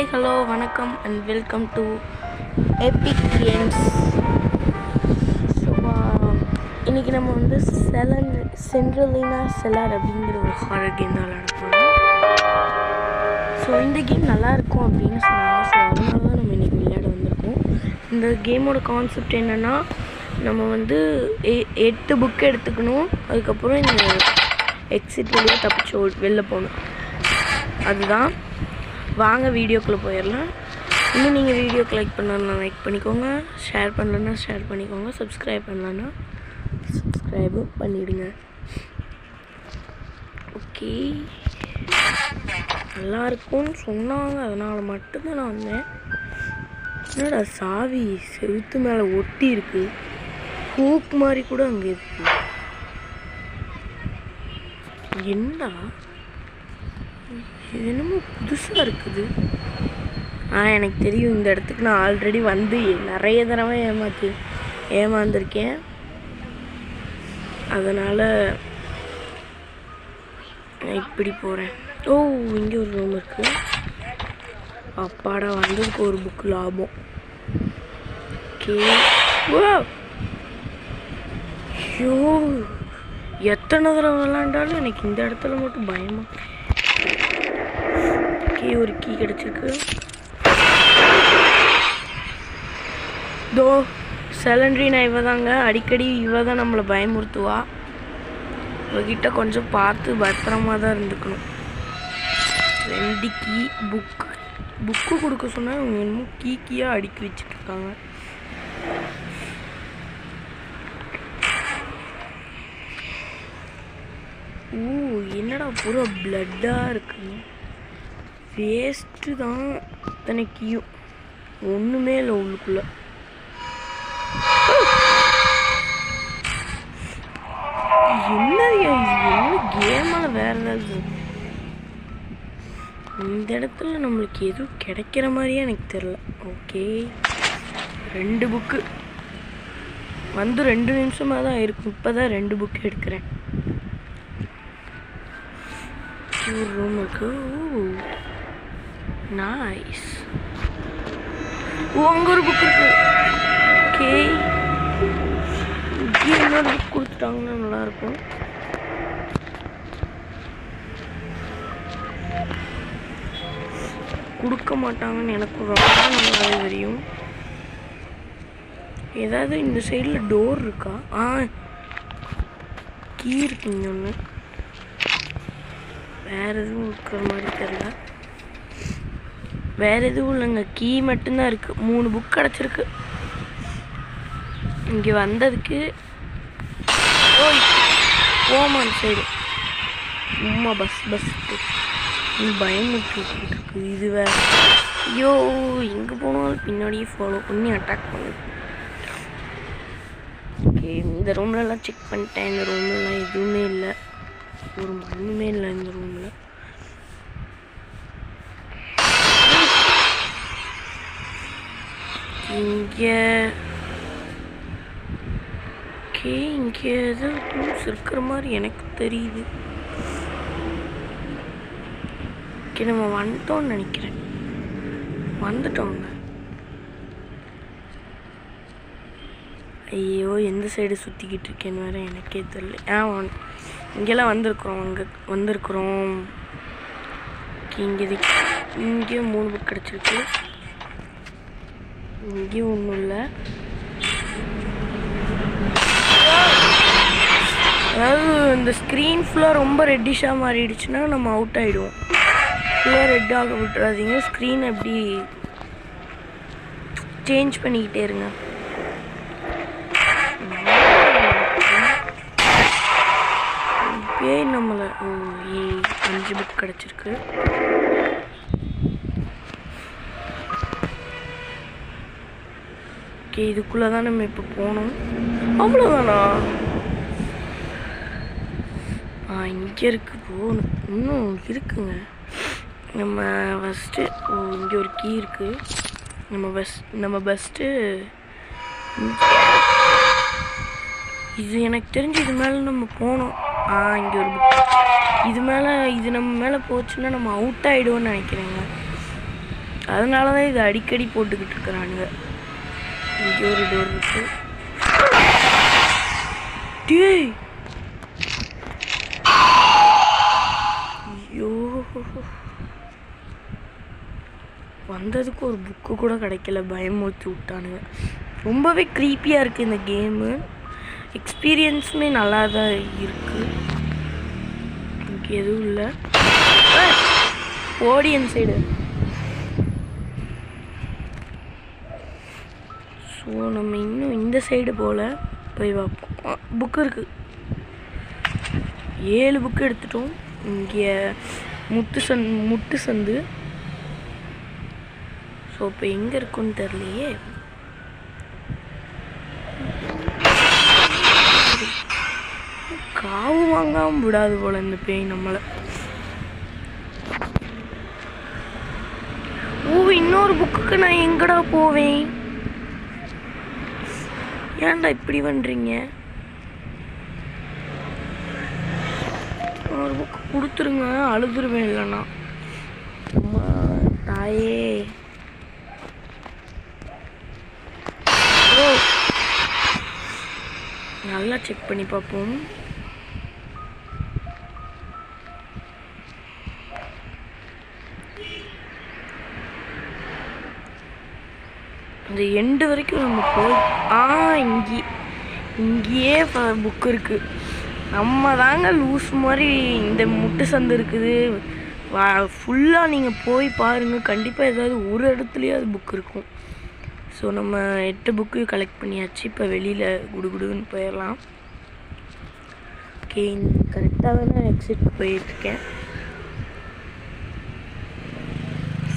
Hi hello வணக்கம் and welcome to Epic games. So இன்றைக்கி நம்ம வந்து சென்ட்ரலினா செல்லார் அப்படிங்கிற ஒரு ஹாரர் கேம் தான் விளையாட போகிறோம். ஸோ இந்த கேம் நல்லாயிருக்கும் அப்படின்னு சொன்னாங்க. ஸோ அதனால தான் நம்ம இன்றைக்கி விளையாட வந்திருக்கோம். இந்த கேமோட கான்செப்ட் என்னென்னா, நம்ம வந்து 8 புக்கு எடுத்துக்கணும். அதுக்கப்புறம் இந்த எக்ஸிட் வழியாக தப்பிச்சு வெளில போகணும். அதுதான். வாங்க வீடியோக்குள்ளே போயிடலாம். இன்னும் நீங்கள் வீடியோக்கு லைக் பண்ணலன்னா லைக் பண்ணிக்கோங்க, ஷேர் பண்ணலன்னா ஷேர் பண்ணிக்கோங்க, சப்ஸ்கிரைப் பண்ணலன்னா சப்ஸ்கிரைபும் பண்ணிவிடுங்க. ஓகே, நல்லாயிருக்கும்னு சொன்னாங்க, அதனால் மட்டும்தான் நான் வந்தேன். என்னடா சாவி செவுத்து மேலே ஒட்டி இருக்கு, ஹூக் மாதிரி கூட அங்கே இருக்கு. என்னடா இது என்னமோ புதுசாக இருக்குது. எனக்கு தெரியும், இந்த இடத்துக்கு நான் ஆல்ரெடி வந்து நிறைய தடவை ஏமாந்துருக்கேன். அதனால் நான் இப்படி போகிறேன். ஓ, இங்கே ஒரு ரூம் இருக்குது. அப்பாடா, வந்ததுக்கு ஒரு புக்கு லாபம். ஓகே, ஐயோ, எத்தனை தடவை விளாண்டாலும் எனக்கு இந்த இடத்துல மட்டும் பயமா. ஒரு கீ கிடைச்சிருக்கு. தோ செலண்ட்ரினா இவ தாங்க. அடிக்கடி இவ தான் நம்மளை பயமுறுத்துவா. இவகிட்ட கொஞ்சம் பார்த்து பத்திரமா தான் இருந்துக்கணும். 2 கீ, புக்கு கொடுக்க சொன்னால் இவங்க என்னமோ கீயாக அடுக்கி வச்சுட்டு இருக்காங்க. என்னடா பூரா பிளட்டாக இருக்குங்க. வேஸ்ட்டு தான் இத்தனை கீயும், ஒன்றுமே இல்லை உள்ளுக்குள்ள. என்னது என்ன கேமால வேற ஏதாவது? இந்த இடத்துல நம்மளுக்கு எதுவும் கிடைக்கிற மாதிரியே எனக்கு தெரில. ஓகே, 2 புக்கு வந்து 2 நிமிஷமாக தான் இருக்கும். இப்போ தான் 2 புக்கு எடுக்கிறேன். ஒரு ரூம் இருக்கு. நைஸ். அங்கே ஒரு புக் இருக்கு. ஓகே, இங்கே இன்னொரு புக் கொடுத்துட்டாங்கன்னா நல்லாயிருக்கும். கொடுக்க மாட்டாங்கன்னு எனக்கு ரொம்ப நல்லாவே தெரியும். ஏதாவது இந்த சைடில் டோர் இருக்கா? கீ இருக்குங்க ஒன்று. வேறு எதுவும் இருக்கிற மாதிரி தெரியல. வேறு எதுவும் இல்லைங்க, கீ மட்டும்தான் இருக்குது. 3 புக் கிடச்சிருக்கு. இங்கே வந்ததுக்கு போமான் சைடு சும்மா பஸ்ட்டு பயமுறுத்திட்டு இருக்கு. இது வேறு. ஐயோ, எங்கே போனாலும் பின்னாடியே ஃபாலோ பண்ணி அட்டாக் பண்ணுது. ஓகே, இந்த ரூம்லலாம் செக் பண்ணிட்டேன். இந்த ரூம்லலாம் எதுவுமே இல்லை, ஒரு மண்ணுமே இல்லை இந்த ரூமில். இங்கே ஏதோ ரூம்ஸ் இருக்கிற மாதிரி எனக்கு தெரியுது. ஓகே, நம்ம வந்துட்டோம்னு நினைக்கிறேன். வந்துட்டோங்க. ஐயோ, எந்த சைடு சுற்றிக்கிட்டு இருக்கேன்னு வேறு எனக்கே தெரியல. இங்கெல்லாம் வந்திருக்கிறோம். இங்கேயும் 3 புக் கிடச்சிருக்கு. இங்கேயும் ஒன்றும் இல்லை. அதாவது இந்த ஸ்க்ரீன் ஃபுல்லாக ரொம்ப ரெட்டிஷாக மாறிடுச்சுன்னா நம்ம அவுட் ஆகிடுவோம். ஃபுல்லாக ரெட்டாக விட்டுறாதீங்க. ஸ்க்ரீன் எப்படி சேஞ்ச் பண்ணிக்கிட்டே இருங்க. இப்பயே நம்மளை 5 புக் கிடச்சிருக்கு. ஓகே, இதுக்குள்ளே தான் நம்ம இப்போ போகணும். அவ்வளோதானா? இங்கே இருக்கு, போகணும். இன்னும் இருக்குங்க. நம்ம ஃபஸ்ட்டு இங்கே ஒரு கீ இருக்குது. நம்ம பெஸ்ட்டு இது எனக்கு தெரிஞ்சு இது மேலே நம்ம போகணும். இங்கே ஒரு புக். இது நம்ம மேலே போச்சுன்னா நம்ம அவுட் ஆகிடுவோன்னு நினைக்கிறேங்க. அதனால தான் இது அடிக்கடி போட்டுக்கிட்டு இருக்கிறானுங்க. இங்கே ஒரு டோர் இருக்கு. டேய் ஐயோ, வந்ததுக்கு ஒரு புக்கு கூட கிடைக்கல, பயமுறுத்தி விட்டானுங்க. ரொம்பவே க்ரீப்பியாக இருக்குது இந்த கேமு. எக்ஸ்பீரியன்ஸுமே நல்லா தான் இருக்குது. இங்கே எதுவும் இல்லை. Odeon side. ஸோ நம்ம இன்னும் இந்த சைடு போல் போய் பார்ப்போம். புக்கு இருக்குது. 7 புக்கு எடுத்துட்டோம். இங்கே முட்டு சந்து. ஸோ இப்போ எங்கே இருக்குன்னு தெரியலையே. காவு வாங்காமல் விடாது போல் இந்த பேய் நம்மளை. இன்னொரு புக்குக்கு நான் எங்கடா போவேன்? ஏன்டா இப்படி பண்ணுறீங்க? ஒரு புக்கு கொடுத்துருங்க, அழுதுருவேன். இல்லைண்ணா அம்மா தாயே. ஓ, நல்லா செக் பண்ணி பார்ப்போம். இந்த எண்டு வரைக்கும் நம்ம போய் இங்கேயே புக்கு இருக்குது. நம்ம தாங்க லூஸ் மாதிரி. இந்த முட்டு சந்து இருக்குது ஃபுல்லாக. நீங்கள் போய் பாருங்கள், கண்டிப்பாக ஏதாவது ஒரு இடத்துலையாவது புக் இருக்கும். ஸோ நம்ம 8 புக்கு கலெக்ட் பண்ணியாச்சு. இப்போ வெளியில் குடுகுடுன்னு போயிடலாம். ஓகே, கரெக்டாக தான் நான் எக்ஸிட் போயிட்டுருக்கேன்.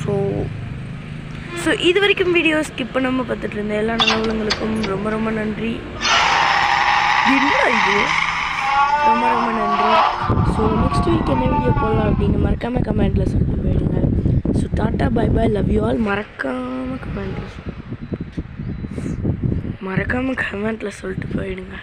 ஸோ இது வரைக்கும் வீடியோ ஸ்கிப் பண்ணாமல் பார்த்துட்டு இருந்தேன் எல்லா நல்லவங்களுக்கும் ரொம்ப ரொம்ப நன்றி. என்ன இது? ரொம்ப ரொம்ப நன்றி. ஸோ நெக்ஸ்ட் வீக் என்ன வீடியோ போடலாம் அப்படின்னு மறக்காமல் கமெண்ட்டில் சொல்லிட்டு போயிடுங்க. So tata bye bye, love you all. மறக்காமல் கமெண்ட்டில் சொல்லிட்டு போயிடுங்க.